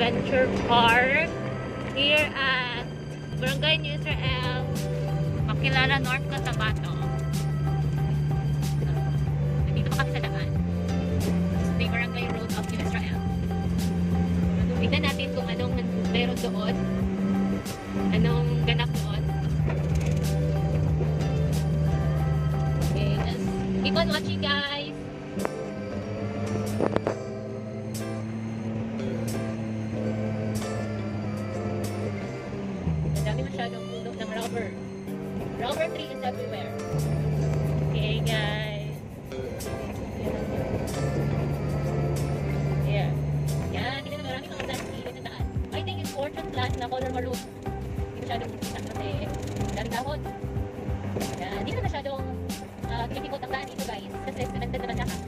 Adventure Park here at Barangay New Israel, Makilala North, Cotabato. Nandito pa kami sa daan. Ito yung Barangay Road of New Israel. Tignan natin kung anong meron doon. Anong ganap doon. Okay, just keep on watching, guys. Madami masyadong puno ng rubber. Rubber tree is everywhere. Okay, guys. Yeah. Yan, tignan na maraming mga plants dito na daan. I think it's orchard plant na color maroon. Hindi masyadong kita kasi dami dahon. Yan, hindi na masyadong difficult ang daan dito, guys. Kasi cemented naman lahat.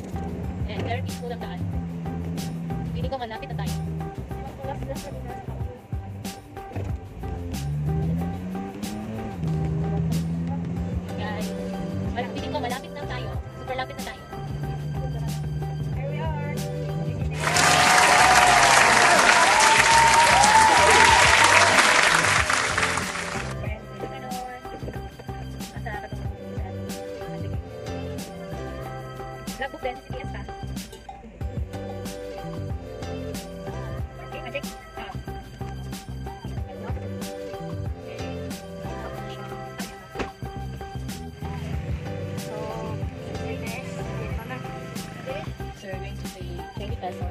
And very peaceful ang daan. Feeling ko malapit na tayo. Guys, feeling ko malapit na tayo. Super lapit na tayo. Here we are. Lagbo din, sige, yes ka. Okay, magic. So we're going to pay 20 pesos.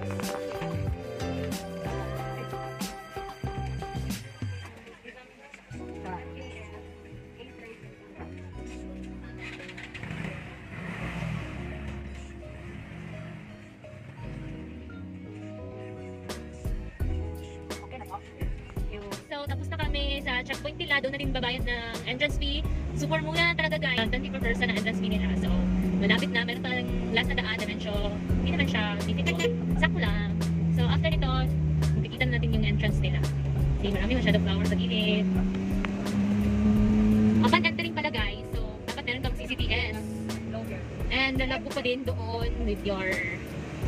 So, tapos na kami sa checkpoint nila. Doon na rin babayad ng entrance fee. Super mura talaga, guys. 20 per person ang entrance fee nila. So, malapit na. Meron pang last na daan na medyo hindi naman siya difficult. Sakto lang. So, after nito, makikita na natin yung entrance nila. Kasi marami masyadong flowers sa gilid. Upon entering pala, guys. So, dapat meron kang CCTS. And lalabo pa din doon with your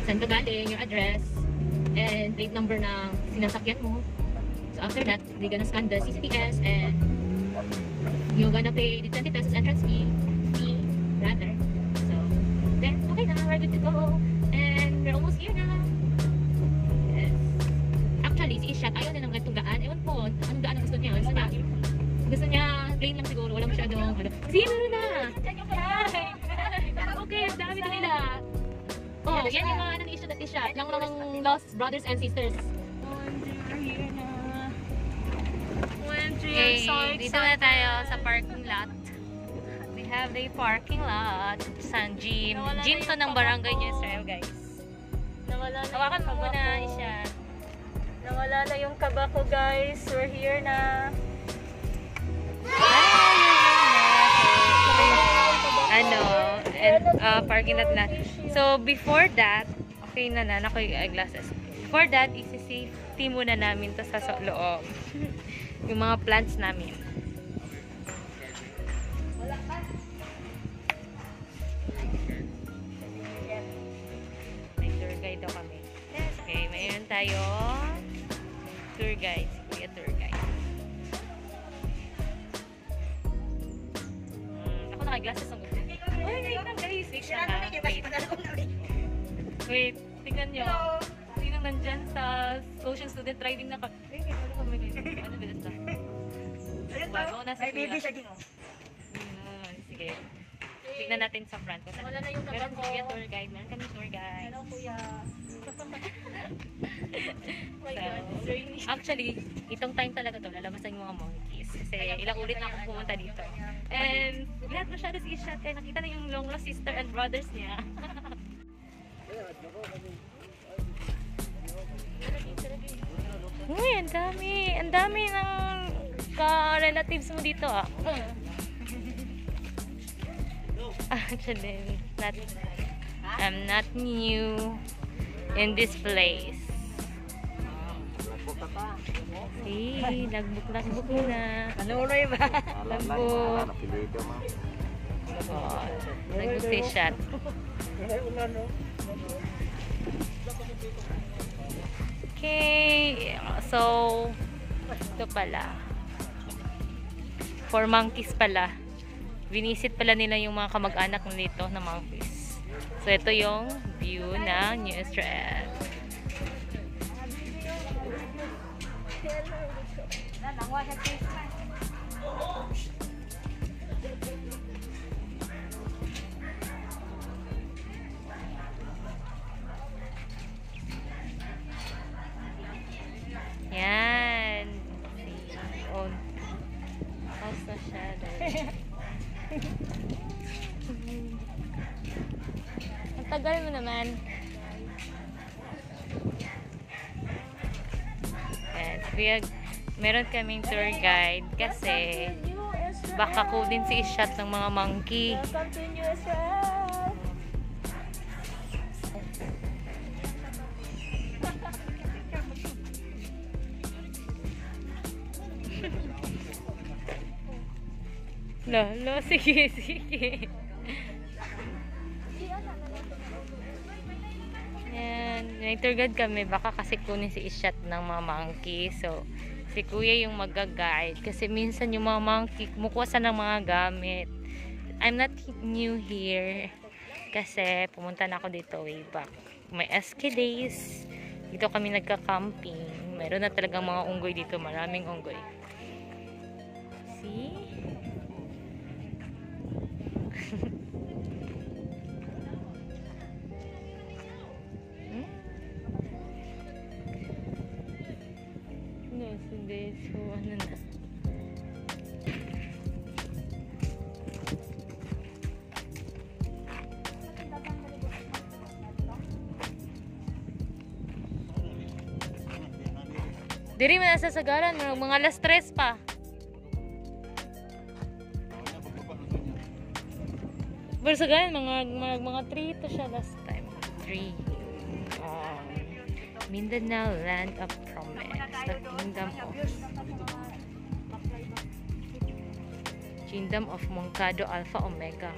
saan ka galing, your address, and plate number na sinasakyan mo. So after that, they're gonna scan the CCTS and you're gonna pay the 20 pesos entrance fee rather. So then, okay na, we're good to go. And we're almost here na. Yes. Actually, si Ishat, ayaw na ng ganitong daan. Ewan po, anong daan ang gusto niya? Gusto niya plain lang siguro, walang masyadong sige, meron na! Okay, dami na nila. Oh, yan yung mga ni Ishat at Ishat. Yung mga lost brothers and sisters. Okay, dito na tayo sa parking lot. We have the parking lot sa gym. Gym to ng Barangay New Israel, guys. Hawakan mo muna, Isha. Nawala na yung kaba ko, guys. We're here na. Parking lot na. So, before that, okay na ako yung eyeglasses. Before that, isi-safety muna namin to sa loob. Yung mga plants namin. May tour guide daw kami. Okay, mayroon tayo tour guide. Kuya tour guide. Ako naka-glasses ang gusto. Uy, wait lang guys. Wait, tingnan nyo. Sinong nandyan sa social student driving na ano ba ito? Wow, nasa Ay, baby siya din, oh. Sige. Tignan natin sa front. Wala na yung meron ko. kuya tour guide. Meron kami tour guide. Hello, kuya. Oh my God, it's raining. Actually, itong time talaga to, lalabasan yung mga monkeys. Kasi ilang ulit na akong pumunta dito. And lahat masyado si Ishat. Kaya nakita na yung long lost sister and brothers niya. Uy, ang dami. Ang dami ng ka-relatives mo dito, ah. Actually, I'm not new in this place. See, lagbuk-lagbuk na. Nanuloy ba? Lagbuk. Oh, lagbuk si Ishat. Okay, So, ito pala. For monkeys pala. Vinisit pala nila yung mga kamag-anak nito na monkeys. So, ito yung view ng New Israel. Yan. Oh. House na siya. Ang tagal mo naman. Yes, meron kaming tour guide kasi baka kunin si shot ng mga monkey. Welcome to New Israel! Lalo, sige, sige. Yan, may tour guide kami. Baka kasi kunin si Ishat ng mga monkey. So, si Kuya yung mag-guide. Kasi minsan yung mga monkey, kumukuha sa ng mga gamit. I'm not new here. Kasi pumunta na ako dito way back. May SK days. Dito kami nagka-camping. Meron na talagang mga unggoy dito. Maraming unggoy. See? Yes, hindi. So, ano na. Diri man nasa sagaran, mga alas 3 pa. Pero sagaran, mga 3 to siya last time. 3. Mindanao, land of promise. The kingdom of Moncado Alpha Omega.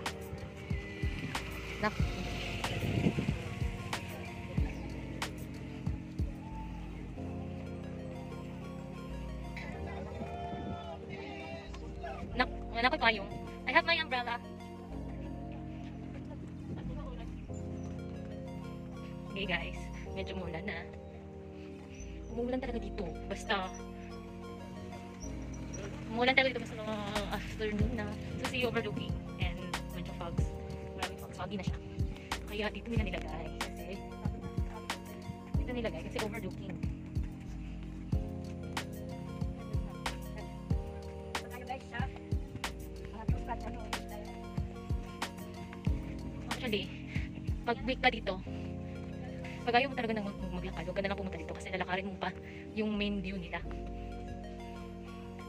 Nak. Nak ko yung. I have my umbrella. Okay guys, medyo mulan na. Umuulan talaga dito. Basta umuulan talaga dito basta afternoon na. So see overlooking and medyo fogs. Maraming fogs. Foggy na siya. Kaya dito nila nilagay kasi overlooking. Actually, pag week ka dito, pag ayaw mo talaga nang maglakad, huwag ka na lang pumunta dito kasi lalakarin mo pa yung main view nila.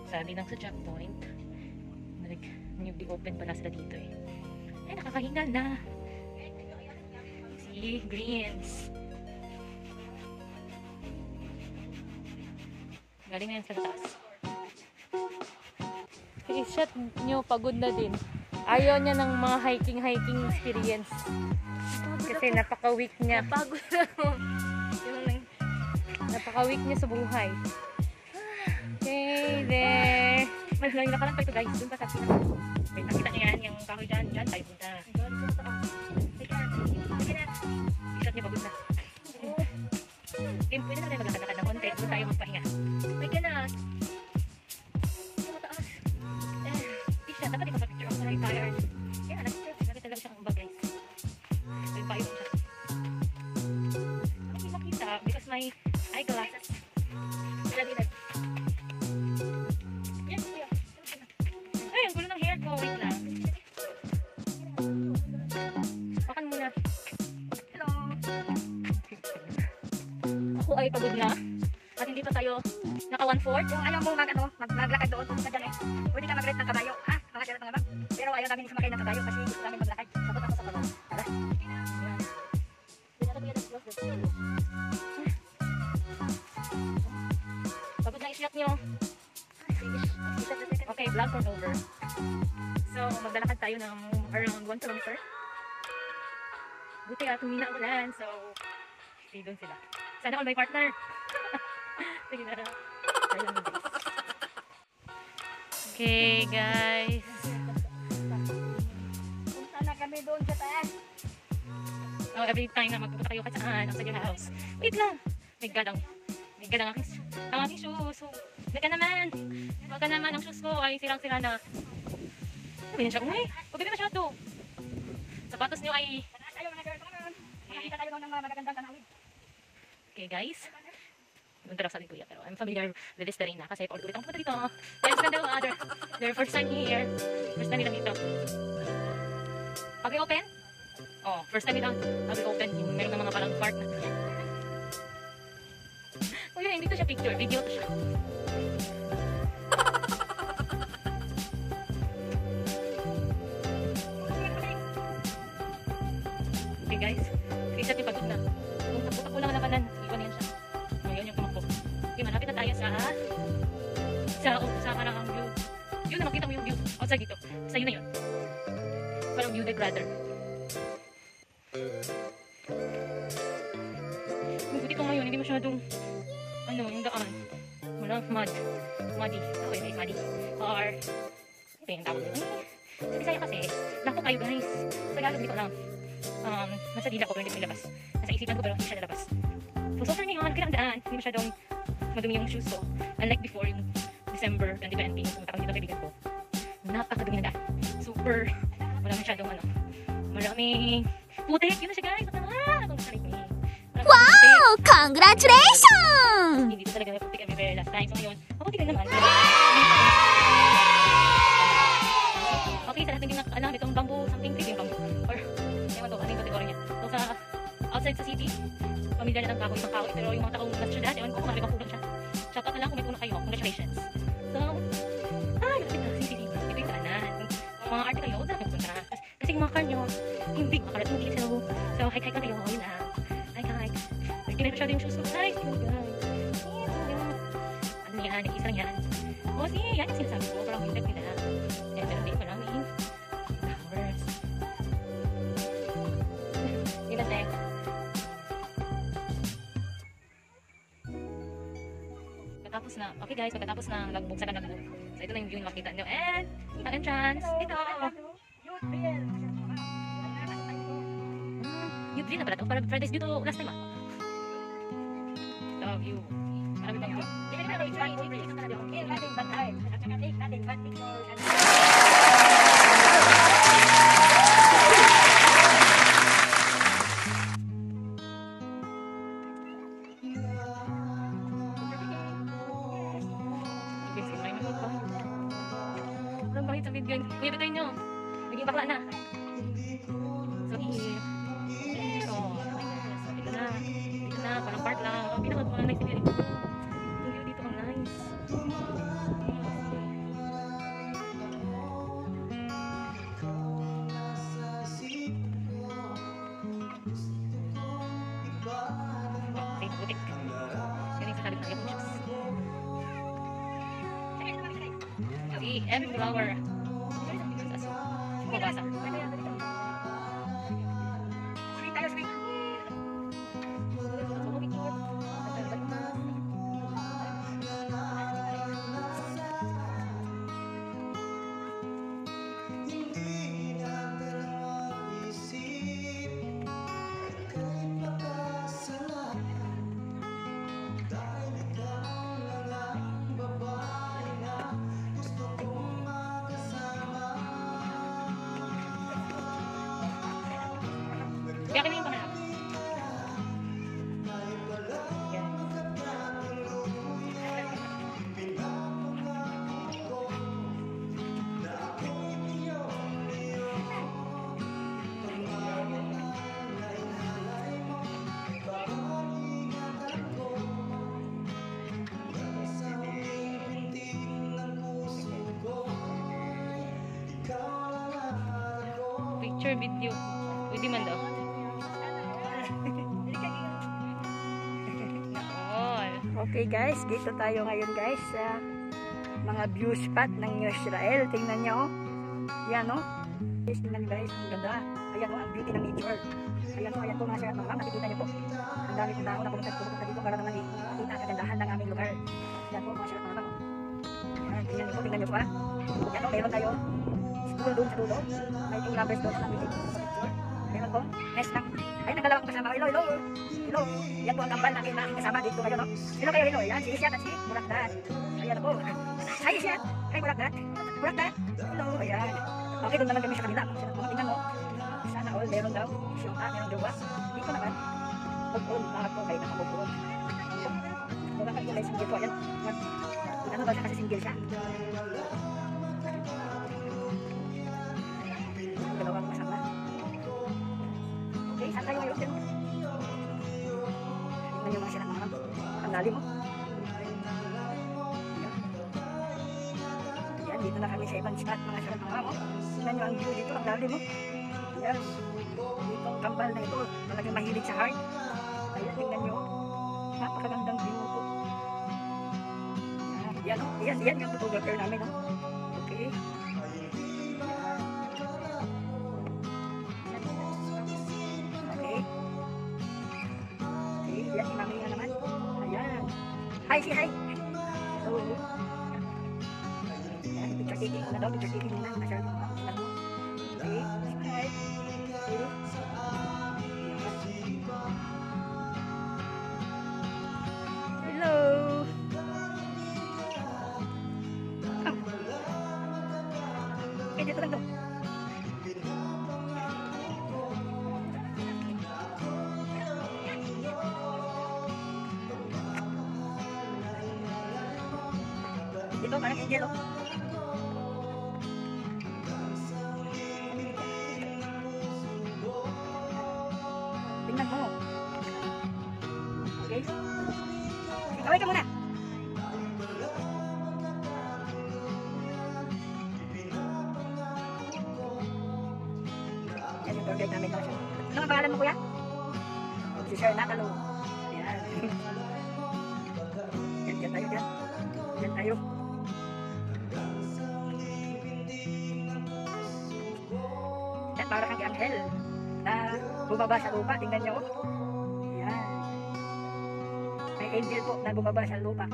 Sabi lang sa checkpoint, newly open pala sila dito eh. Ay, nakakahingal na. See, greens. Galing na yan sa taas. I-shot nyo, pagod na din. Ayaw niya ng mga hiking experience. Kasi napaka-weak niya. Napagod ako. Napaka-weak niya sa buhay. Okay, there. Malaking nakalang pa ito guys. Doon pa sa sila. Wait, nakita niya yan. Yung kahoy dyan. Dyan tayo punta. Sige na. I-shot niya, pagod na. Okay, pwede na tayo maglakad-lakad ng konti. Doon tayo magpahinga. Sige na. Mataas. I-shot. Dapat ipapapicture ako na tired. Kaya nakita talaga siya kang bag guys. Yung payo siya. Hindi makita because my eyeglasses. Lagi-lag. Ay, ang gulo ng hair ko. Wait lang. Pakan muna. Hello. Ako ay pagod na. At hindi pa tayo naka 1/4. Kung ayaw mong maglakad doon, pumunta dyan eh. Pwede ka mag-rent ng kabayo. Ha? Mga charot mga bag. Pero ayaw namin sumakay ng kabayo kasi gusto namin maglakad. Sabot ako sa kabayo. Tara. Pagod na i-shot nyo. Okay, vlog for over. So, maglalakad tayo ng around 1 kilometer. Buti at humina ulan. So, stay doon sila. Sana all may partner. Sige na. Okay, guys. Punta na kami doon sa taas. Oh, every time na magpupunta kayo kahit saan, outside your house. Wait lang. May gadang ang aking shoes. So, wag ka naman, ang shoes ko ay sirang-sira na. Ano yan siya? Uy, huwag na masyado. Sapatos niyo ay... Tayo mga girl, come on. Makakita tayo ng mga magagandang tanawin. Okay guys. Doon talaga sa atin kuya, pero I'm familiar with this terrain na kasi paulit-ulit ang pupunta dito. There's their first time here. First time nila dito. Pag i-open? Oh, first time nila. Pag i-open, yung meron ng mga parang part na. Kuya, hindi to siya picture, video to siya. Okay guys, reset yung pagod na. Kung takbo-takbo lang ang labanan, iwan yan siya. Ngayon yung tumakbo. Okay, malapit na tayo sa parang ang view. Yun na, makita mo yung view. Outside dito. Sa yun na yun. Parang view degrader. Dito ngayon, hindi masyadong yung daan. Walang muddy. Okay, may muddy. Or, ito yung tawag nyo. Sa Bisaya kasi, lako kayo guys. Sa Tagalog, hindi ko alam. Nasa dila ko pero hindi ko nilabas. Nasa isipan ko pero hindi siya nalabas. So far ngayon, kaya ang daan, hindi masyadong madumi yung shoes ko. Unlike before, yung December 2020, yung pumunta kami dito kaibigan ko. Napakadumi na daan. Super, wala masyadong maraming putik. Yun na siya guys. Itong salit mo eh. Wow! Congratulations! Hindi ko talaga naputik everywhere last time. So ngayon, maputik lang naman. Okay, sa lahat hindi na alam, itong bamboo, something tree yung bamboo. Or, ewan to, ano yung kategory niya. So sa outside sa city, pamilya na ng kahoy, mga kahoy. Pero yung mga taong nasa syudad, ewan ko kung marami pang puno siya. Shout out na lang kung may puno kayo. Congratulations. So, malapit na sa city. Ito yung daanan. Kung mga arte kayo, daan pupunta. Kasi yung mga car nyo, hindi makarating dito. So, hike-hike na kayo. Yun na. Hike-hike. Hindi na masyado yung shoes ko. Guys, ano yan? Nag-isa lang yan. O, sige, yan yung sinasabi ko. Parang yung nila. Eh, pero hindi maraming flowers. Yun na, Tek. Pagkatapos na, okay guys, pagkatapos na lagbog sa kanagbog. So, ito na yung view na makita nyo. And, ang entrance, ito. Youth Drill na pala ito. Para Fridays dito last time The view. Marami bang view? Walang bakit sa video. Kuya, bitayin nyo. Naging bakla na. So, here. So, dito na. Dito na. Parang park lang. Ang pinaka-parang nice dito. Yung view dito ang nice. Okay, butik. Yan yung sasabi tayo kong shoes. See, every flower. Mabasa. Sweet tayo, sweet. Kaya kami yung pangarap. Picture, video. Pwede man daw. Okay guys, dito tayo ngayon guys sa mga view spot ng Israel. Tingnan nyo. Yan o. Guys, tingnan nyo guys. Ang ganda. Ayan o, ang beauty ng nature. Ayan o, ayan po mga siya. Nakikita nyo po. Ang dami kong tao na pumunta dito para naman makita ang kagandahan ng aming lugar. tingnan nyo po ha. Yan o, meron tayo school doon sa dulo. May 2 numbers doon sa picture. Meron po, nest ng, ay nagdalawang kasama. Hello, hello. Hello. Yan po ang kambal natin na kasama dito ngayon, no? Hello kayo, hello. Yan, si Isyat at si Murakdat. Ayan po. Hi Isyat. Hi Murakdat. Murakdat. Hello. Ayan. Okay, doon naman kami sa kanila. Tingnan mo. Sana all, meron daw. Siyota, meron jowa. Dito naman. Pag-on, lahat po kayo nakapag-on. Wala kayo guys, single po. Ayan. Ano daw siya kasi single siya. Dalawang kasama. Okay, saan tayo ngayon? Tingnan nyo mga sila naman. Ang lalim mo. Ayan, dito na kami sa ibang spot mga sila naman. Tingnan nyo ang view dito, ang lalim mo. Ayan. Dito ang kambal na ito. Talagang mahilig sa heart. Ayan, tingnan nyo. Napakagandang view po. Yan o, yan yung photographer namin o. Okay. Okay. Okay, yan si mami nga naman. Ayan. Hi, si hi. Hello. Ayan, picture taking muna daw, picture taking muna. Masyado mo. Okay, hi. Okay. Hello. Okay, dito lang daw. Dito, parang angel, oh. Tingnan mo. Okay. Kaway ka muna. Yan yung tour guide namin. Ano ang pangalan mo, kuya? Si Sir Natalo. Yan. Yan tayo dyan. Yan tayo. Yan, para kang anghel na bumaba sa lupa. Tingnan nyo. Yan. May angel po na bumaba sa lupa.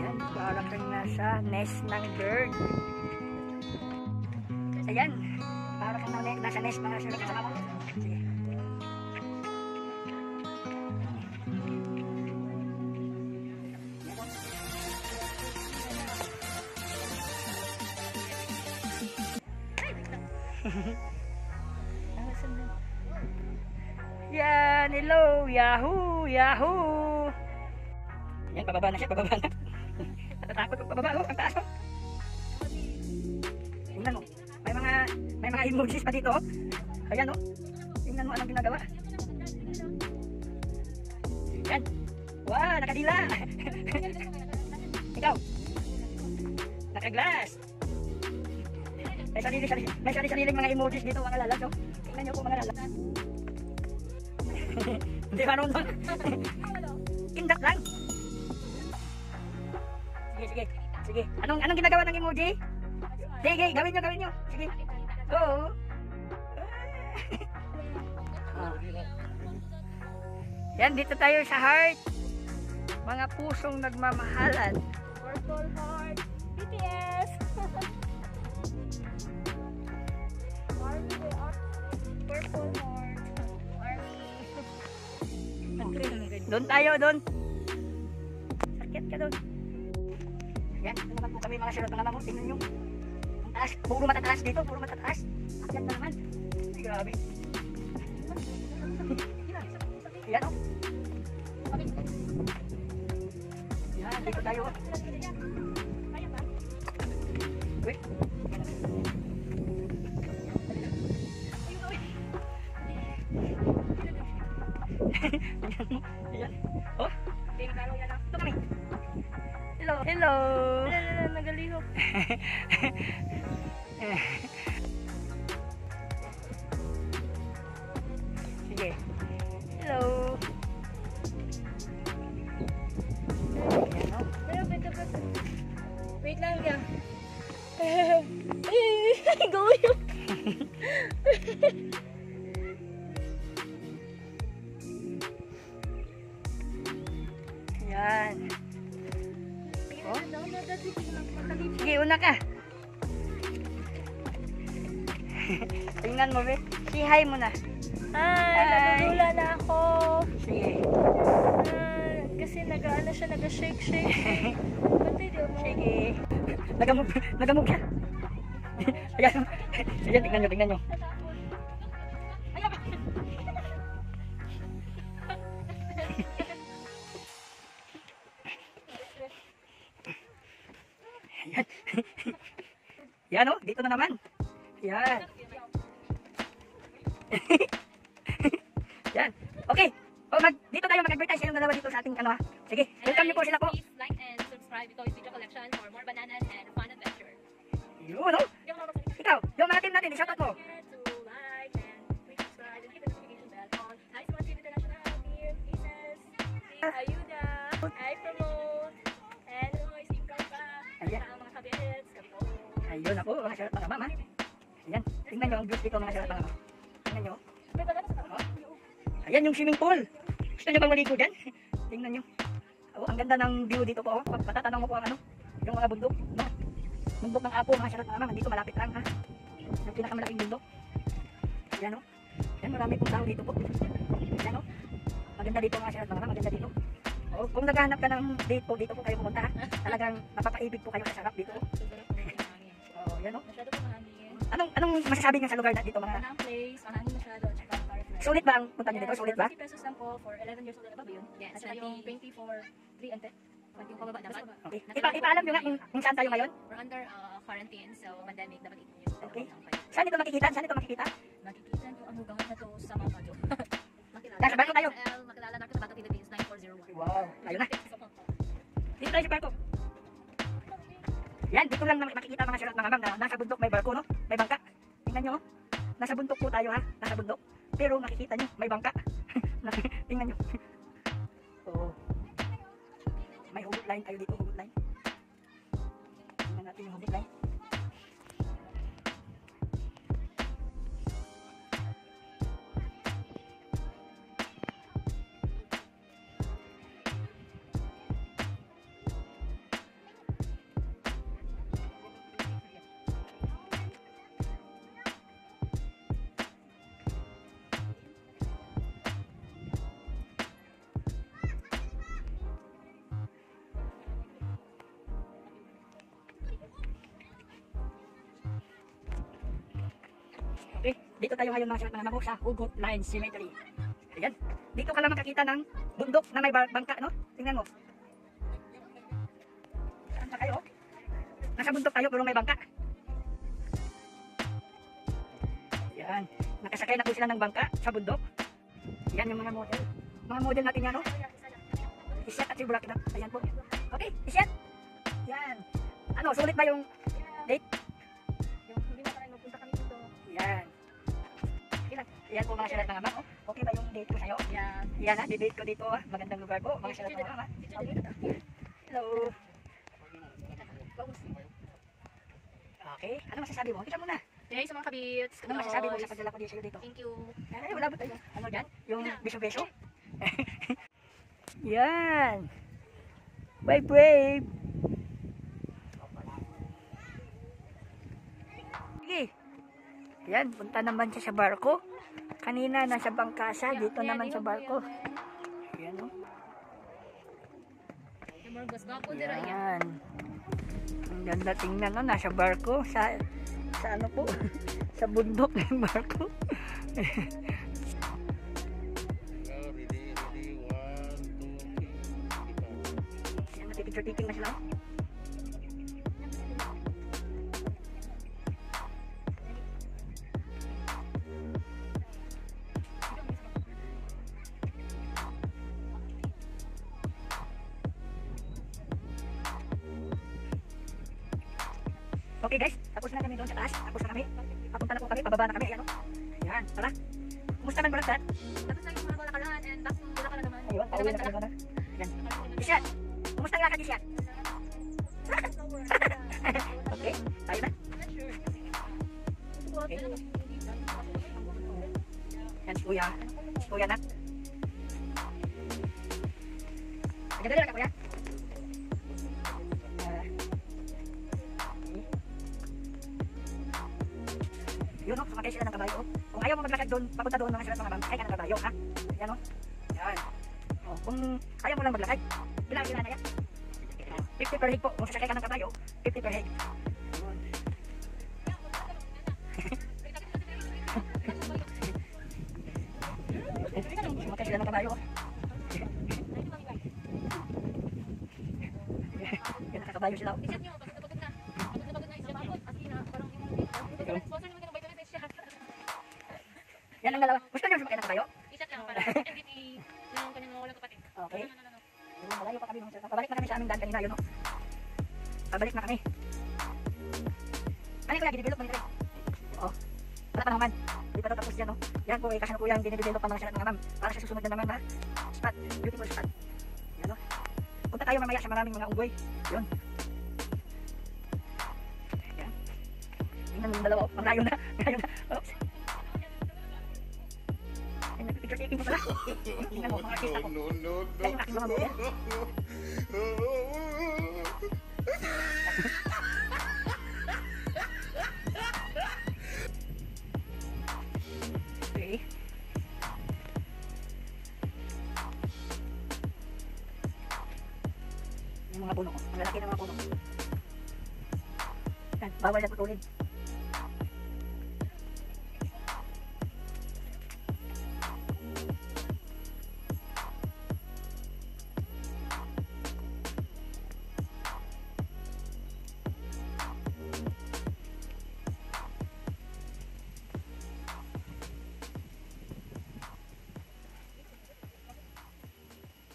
Yan, para kang nasa nest ng bird. Ayan, para kang nasa nest mga sila kasama mo. Sige. Yan, hello, yahoo, yahoo. Yan, pababa na siya, pababa na. Natatakot pababa, oh, ang taas, oh. Tingnan mo, may mga emojis pa dito, oh. Ayan, oh. Tingnan mo anong ginagawa. Yan. Wow, nakadila. Ikaw. Nakaglass. May sarili-sariling mga emojis dito, mga lalas, oh. Tingnan nyo po, mga lalas. Hindi marunong. Kindak lang. Sige. Anong ginagawa ng emoji? Sige, gawin nyo. Sige. Go. Yan, dito tayo sa heart. Mga pusong nagmamahalan. Purple heart. BTS. Purple heart. Doon tayo, doon. Sakit ka doon. Yan, ito naman po kami mga sirot mga lamang. Tingnan nyo. Ang taas, puro matataas dito, puro matataas. Akyat na naman. Ay, grabe. Yan, oh. Yan, dito tayo. Wait. Ayan. Oh. Ito kami. Hello. Hello. Nagalihok. Sige. Hello. Ayan, oh. Wait lang ka. Go yun. Yan. Yan. Oh. Sige, una ka. Tingnan mo, be. Say hi muna. Hi, nalulula na ako. Sige. Kasi nag-ano siya, nag-shake-shake. Ba't hindi mo? Sige. Nagamog siya. Ayan. Ayan, tingnan nyo. Ayan. Yan, oh. Dito na naman. Yan. Yan. Okay. Dito tayo mag-advertise yung dalawa dito sa ating ano ha. Sige, welcome niyo po sila po. Please like and subscribe to Toys Video Collection for more bananas and fun adventure. Yun, no? Ikaw, yung mga team natin, i-shoutout mo. To like and please subscribe and hit the notification bell on Nice One TV International Beer Pieces. Ayuda, I promote, and Steve Kauka, Ayan. ang mga kabits, kami po. Ayun ako, mga shoutout mga mama. Ayan, tingnan nyo ang views dito mga shoutout mga mama. Tingnan nyo. Ayan yung swimming pool. Gusto nyo bang maligo dyan? Tingnan nyo. Oh, ang ganda ng view dito po. Oh. Matatanong mo po ang ano, yung mga bundok. No? Bundok ng Apo, mga shoutout mga mama. Dito malapit lang ha. Yung pinakamalaking bundok. Ayan o. Ayan, marami pong tao dito po. Ayan o. Maganda dito mga shoutout mga mama. Maganda dito. Oh, kung naghahanap ka ng date po, dito po kayo pumunta ha. Talagang mapapaibig po kayo sa sarap dito. Oh, yan o. Masyado po mahangin. Anong masasabi nyo sa lugar na dito mga... Ang place, mahangin masyado, tsaka parang Sulit ba ang punta nyo dito? Sulit ba? 50 pesos lang po for 11 years old and above yun. Yes, at saka yung 20 for 3 and 10. 20 yung pababa dapat. Okay. Ipaalam nyo nga kung saan tayo ngayon. We're under quarantine, so pandemic, dapat 18 years old. Okay. Saan ito makikita? Saan ito makikita? Makikita nyo ang hugangan na to sa mga kadyo. Nasa barko tayo. Makilala Narco sa Bato Philippines 9401. Wow. Ayun na. Dito tayo sa barko. Yan, dito lang makikita mga shoutout mga ma'am na nasa bundok may barko, no? May bangka. Tingnan nyo, oh. Nasa bundok po tayo ha. Nasa bundok. Pero makikita nyo, may bangka. Tingnan nyo. Oo. May hugot line tayo dito, hugot line. Tingnan natin yung hugot line. Okay, dito tayo ngayon mga shoutout mga mamo sa Hugot Line Cemetery. Ayan, dito ka lang makakita ng bundok na may bangka, no? Tingnan mo. Saan pa kayo? Nasa bundok tayo pero may bangka. Ayan, nakasakay na po sila ng bangka sa bundok. Ayan yung mga model. Mga model natin yan, no? Isyat at si Burak na. Ayan po. Okay, isyat. Ayan. Ano, sulit ba yung date? Yan. Yan po mga shoutout mga ma'am. Okay ba yung date ko sa'yo? Yan. Yan ha, date ko dito ha. Magandang lugar po. Mga shoutout mga ma'am. Hello. Okay. Ano masasabi mo? Kita mo na. Hey, sa mga kabits. Ano masasabi mo sa pagdala ko dito dito? Thank you. Ay, wala ba tayo? Ano dyan? Yung beso-beso? Yan. Bye, brave. Sige. Yan, punta naman siya sa barko. Kanina nasa bangka siya, dito naman sa barko. Yan o. Yan. Ang ganda tingnan no, nasa barko. Sa ano po? Sa bundok ng barko. Yan, matipicture-picking na sila. Okay guys, tapos na kami doon sa taas. Tapos na kami. Papunta na po kami, pababa na kami. Ayan o. Ayan, tara. Kumusta man Baraksan? Tapos na yung mga nakaraan and back to Bulacan naman. Ayun, pauwi na kami doon. Ayan. Isyat, kumusta nga ka Isyat? Okay, tayo na. Okay. Yan si Kuya. Si Kuya na. Nagdadala ka Kuya? kahit doon, papunta doon mga sila mga ma'am, sakay ka ng kabayo, ha? Yan o. Yan. O, kung ayaw mo lang maglakad, ilan na yan? 50 per head po. Kung sasakay ka ng kabayo, 50 per head. Sumakay sila ng kabayo. Yan, nakakabayo sila. Yan ang dalawa. Gusto nyo sumakay ng kabayo? Isat lang para MVP ng kanyang mga walang kapatid. Okay. Malayo pa kami. Pabalik na kami sa aming daan kanina yun. No? Pabalik na kami. Ano yung kuya? Didevelop mo nito eh. Oo. Wala pa naman. Di pa ito tapos yan. No? Yan po eh. Kasi ano po yan. Dinedevelop pa mga siya mga ma'am. Para sa susunod na naman na spot. Beautiful spot. Yan no? Punta tayo mamaya sa maraming mga unggoy. Yun. Yan. Tingnan mo yung dalawa. Mangayon na. Mangayon na. Oops. Picture taking mo pala. Tingnan mo, mga artista ko. Yan yung aking mga model. Okay. Yung mga puno ko. Ang lalaki ng mga puno. Yan, bawal na putulin.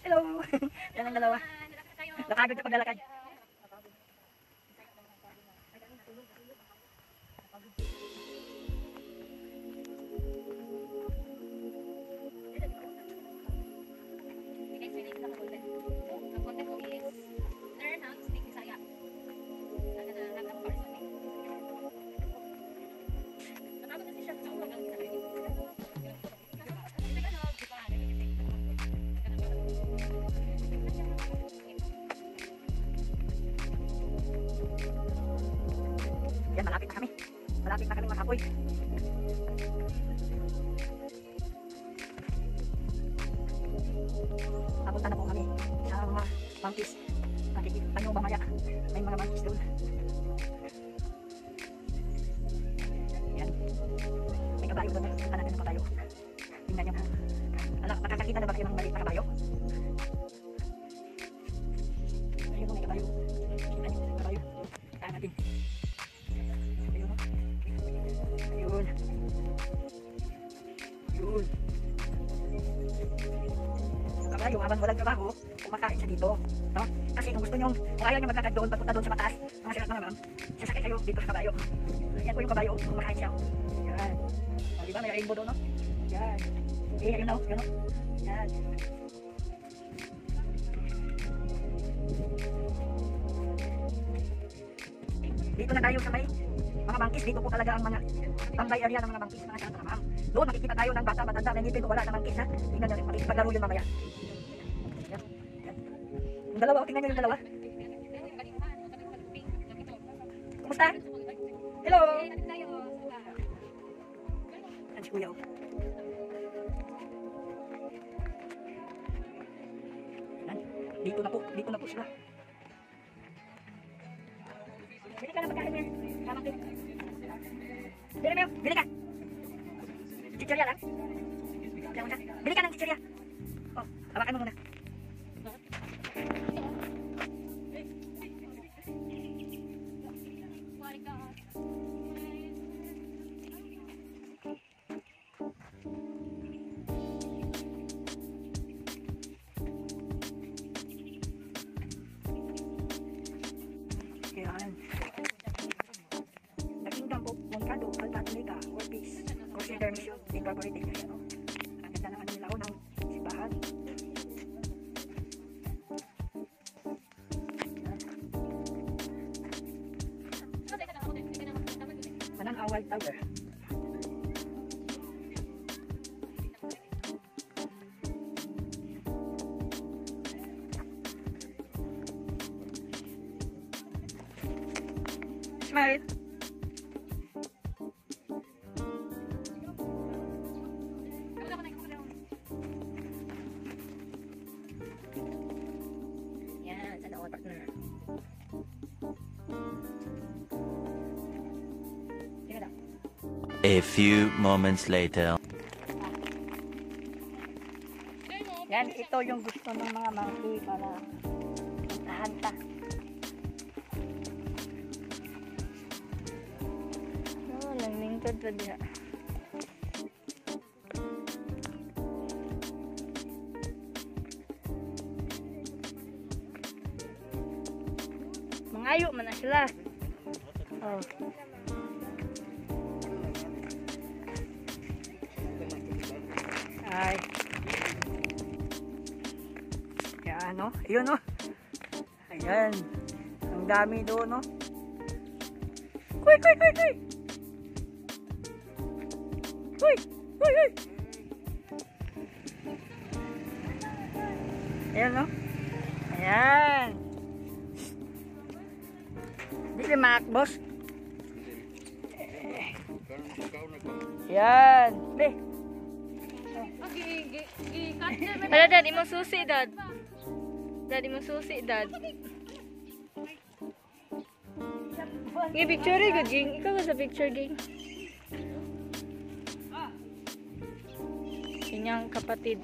Hello! Yan ang dalawa. Nakagod sa paglalakad. Yan, malapit na kami. Malapit na kami mga kapoy. Papunta na po kami sa mga monkeys. Nakikita nyo mamaya. May mga monkeys doon. Yan. May kabayo doon. Punta natin ng kabayo. Tingnan nyo po. Nakakakita na ba kayo ng maliit na kabayo? Ayun po, may kabayo. Tingnan nyo, kabayo. Taan natin. Yun. Yun. Kabayo, habang walang trabaho, kumakain sa dito. No? Kasi kung gusto nyo, kung ayaw nyo maglakad doon, pagpunta doon sa mataas, mga sirat mga ma'am, sasakay kayo dito sa kabayo. Yan po yung kabayo, kumakain siya. Yan. O, diba, may rainbow doon, no? Yan. Okay, yun o. Yun o. Yan. Dito na tayo sa may mga monkeys. Dito po talaga ang mga tambay area ng mga monkeys, mga sirat mga ma'am. Doon makikita tayo ng bata, matanda, may ngipin o wala na monkeys, ha? Tingnan nyo, makikipaglaro yun mamaya. Yan. Yan. Yung dalawa, tingnan nyo yung dalawa. Kumusta? Hello! Yan si Kuya, oh. Yan. Dito na po sila. Bili ka na pagkain mo yan. Tama kayo. Bili mo yun. Bili ka. Chichirya lang. Bili ka ng chichirya. Oh, hawakan mo muna. Yan. Naging dampo, Moncado, Alpatlika, Orpis, Consider Mission, Incorporated. Yan, no? Ang ganda ng ano nila, ng simbahan. Manang Awal Tower. Smile. Mga partner. Tingnan lang. A few moments later. Yan, ito yung gusto ng mga monkey para hanta. Oh, nangmingkod pa diha. Mangayo man na sila. Oh. Ay. Yan, no? Ayun, no? Ayan. Ang dami doon, no? Kuy, kuy, kuy, kuy! Kuy! Kuy, kuy! Ayan, no? Ayan. Di ba makakbos? Ayan. Be. Wala, dad, imong susi, dad. Dad, imong susi, dad. Nga picture good, ging. Ikaw ba sa picture, ging? Inyang kapatid.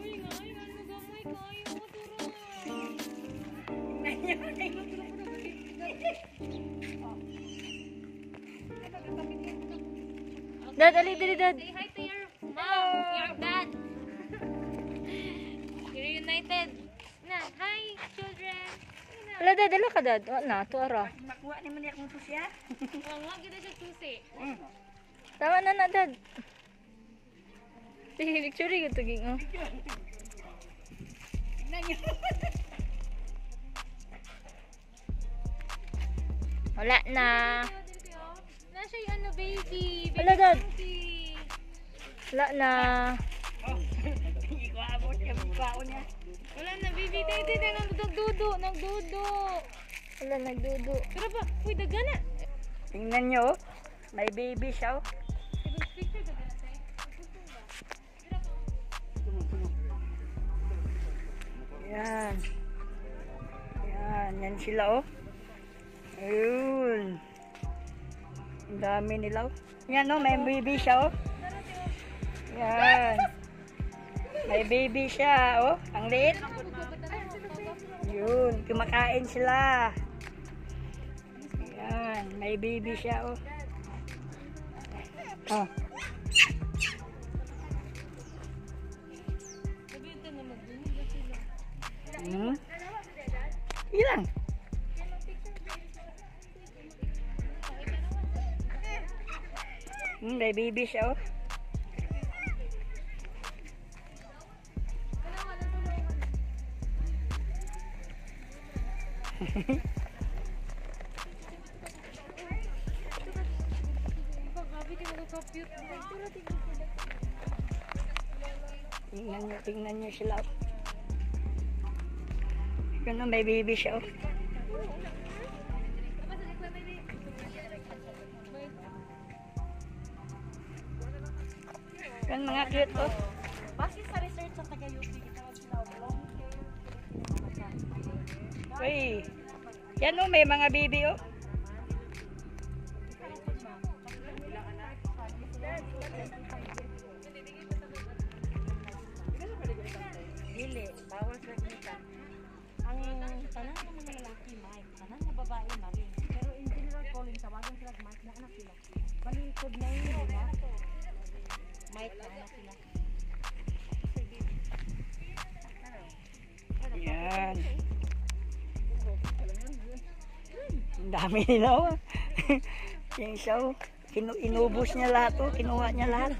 Dad, ali, dali, dad. Say hi to your mom, your dad. You're united. Na, hi, children. Wala, dad, ala ka, dad. Wala na, tuara. Makuha naman niya kung susya. Wag kita siya susi. Tama na, dad. Sige, picture good to, ging. Oh. Wala na. Nasa yung ano, baby. Wala, dad. Baby. Wala na. Wala na, baby. Tay, nagdudo. Nagdudo. Wala, nagdudo. Pero ba, uy, dagana. Tingnan nyo, oh. May baby siya, oh. Picture ka gana, tay. Yan. Yan, yan sila, oh. Ayun. Ang dami nila, oh. Yan, oh, may baby siya, oh. Yan. May baby siya, oh. Ang liit. Yun, kumakain sila. Yan, may baby siya, oh. Oh. Hmm? Ilang? May baby siya, oh. Tingnan nyo sila, oh. Yun, may baby siya, oh. Yan, mga cute, oh. Base sa research sa taga-UP, kitawag sila long hair. Uy. Yan, oh, may mga baby, oh. Dili, bawal sa kita. Ang tanan ng mga lalaki, Mike. Tanan na babae, Marie. Pero in general, calling, tawagan sila Mike na anak sila. Balikod na yun, di ba? Mike na anak sila. Yan. Ang dami nila, oh. Yung siya, oh. Inubos niya lahat, oh. Kinuha niya lahat.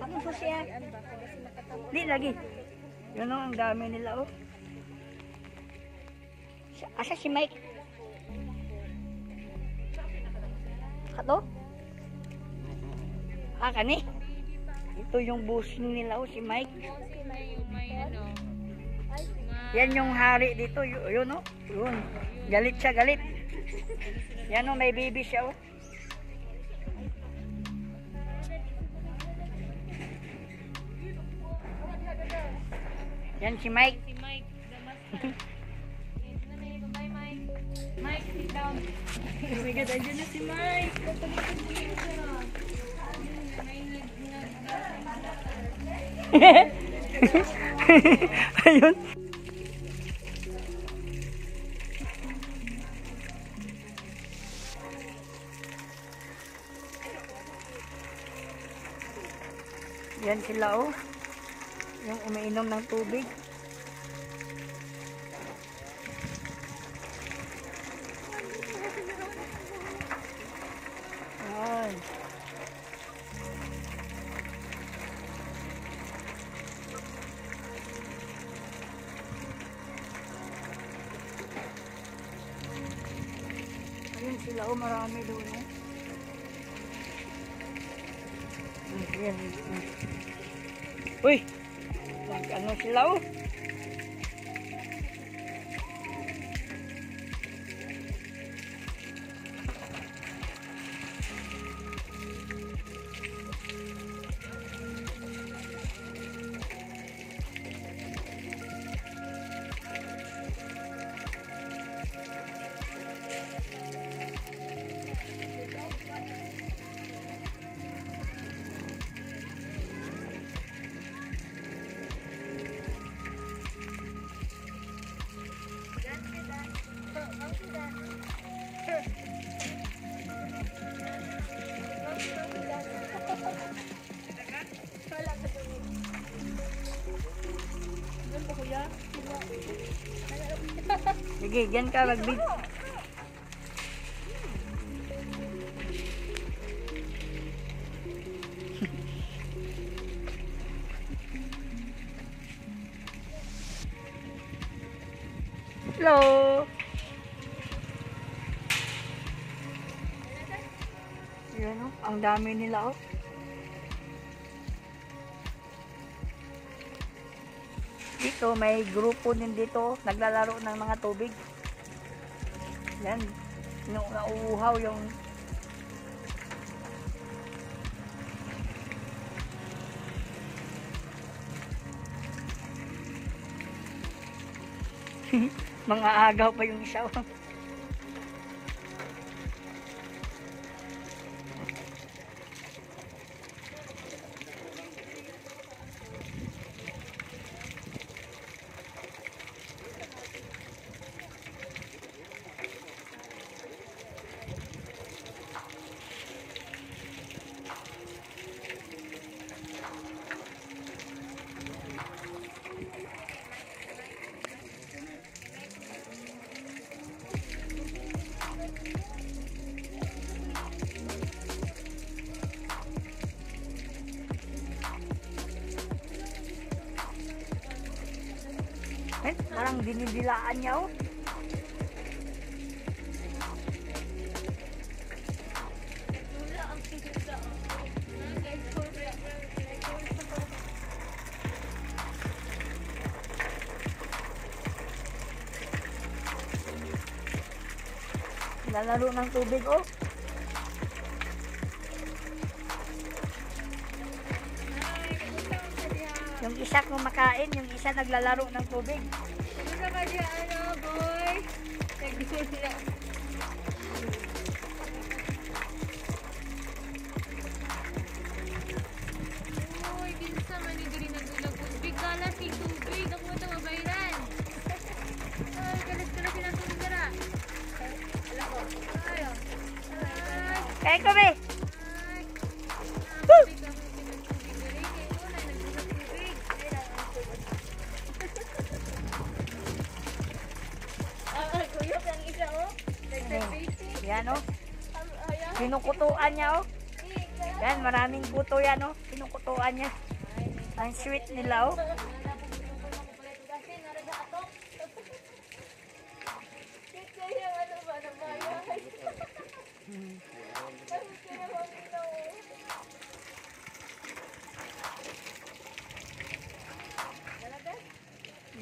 Ano po siya? Di lagi. Yun, oh, ang dami nila, oh. Asa si Mike? Kato? Kani? Ito yung busing nila, oh, si Mike. May ano, Yan yung hari dito. Yun, oh. Yun. Galit siya, galit. Yan, oh. May baby siya, oh. Yan si Mike. Si Mike, the master. Bye, Mike. Mike, sit down. Oh my God, andyan na si Mike. Ayun. Yan sila, oh. Yung umiinom ng tubig. Ay. Ayun sila, oh, marami doon, eh. Ayan. Uy! Ano sila, oh? Sige, dyan ka magbid. Hello. Yan, oh, ang dami nila, oh. Dito may grupo din dito naglalaro ng mga tubig. Yan, nauuhaw yung mga agaw pa yung isa. Parang dinidilaan niya, oh. Lalaro ng tubig, oh. Yung isa kumakain, yung isa naglalaro ng tubig. Ano ka dyan, ano, boy? Nagdula. Uy, kinsa man ni diri nagdulag tubig. Kalas ni tubig. Ako mo ito mabayran. Ay, kalas-kalas silang tubig dara. Alam ko. Ayo. Ay. Kaya ko, be. Ay. Tubig ka mo pinagtubig diri. Kaya mo na nagdulag tubig. Kuyog ang isa, oh. Yan, oh. Pinukutuan niya, oh. Yan, maraming buto yan, oh. Pinukutuan niya. Ang sweet nila, oh.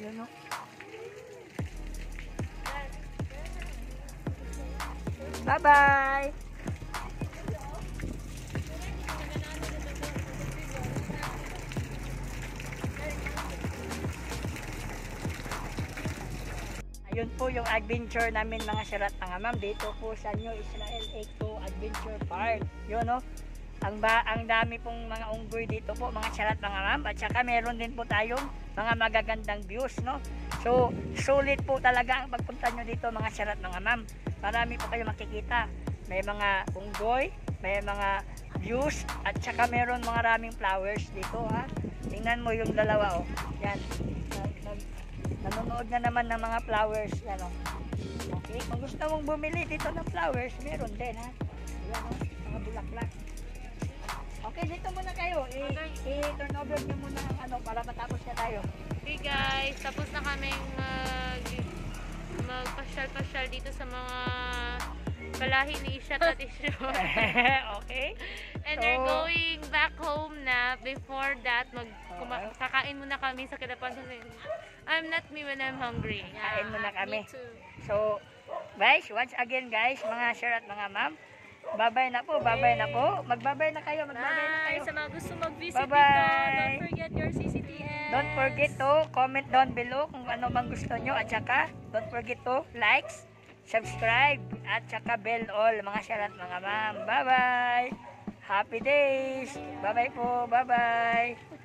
Yan, oh. Bye-bye! Ayun po yung adventure namin mga sirat mga ma'am. Dito po sa New Israel Eco Adventure Park. Yun no. Ang dami pong mga unggoy dito po mga sirat mga ma'am. At saka meron din po tayong mga magagandang views no. So sulit po talaga ang pagpunta nyo dito mga sirat mga ma'am. Marami po kayo makikita. May mga unggoy, may mga views, at saka meron mga maraming flowers dito ha. Tingnan mo yung dalawa oh. Yan. Nanonood na naman ng mga flowers. Yan o. Okay. Kung gusto mong bumili dito ng flowers, meron din ha. Yan o. Mga bulaklak. Okay, dito muna kayo. I-turn over nyo muna ang ano para matapos na tayo. Okay guys, tapos na kaming magpasyal-pasyal dito sa mga balahi ni Ishat at Ishro. Okay. And we're going back home na. Before that, kakain muna kami sa Kilapan. I'm not me when I'm hungry. Kain muna kami. Me too. So, guys, once again guys, mga sir at mga ma'am, babay na po, babay na po. Magbabay na kayo, magbabay na kayo. Sa mga gusto mag-visit Bye-bye. dito, don't forget your CCTS. Don't forget to comment down below kung ano bang gusto nyo. At saka, don't forget to likes, subscribe, at saka bell all mga sir at mga ma'am. Bye-bye! Happy days! Bye-bye po! Bye-bye!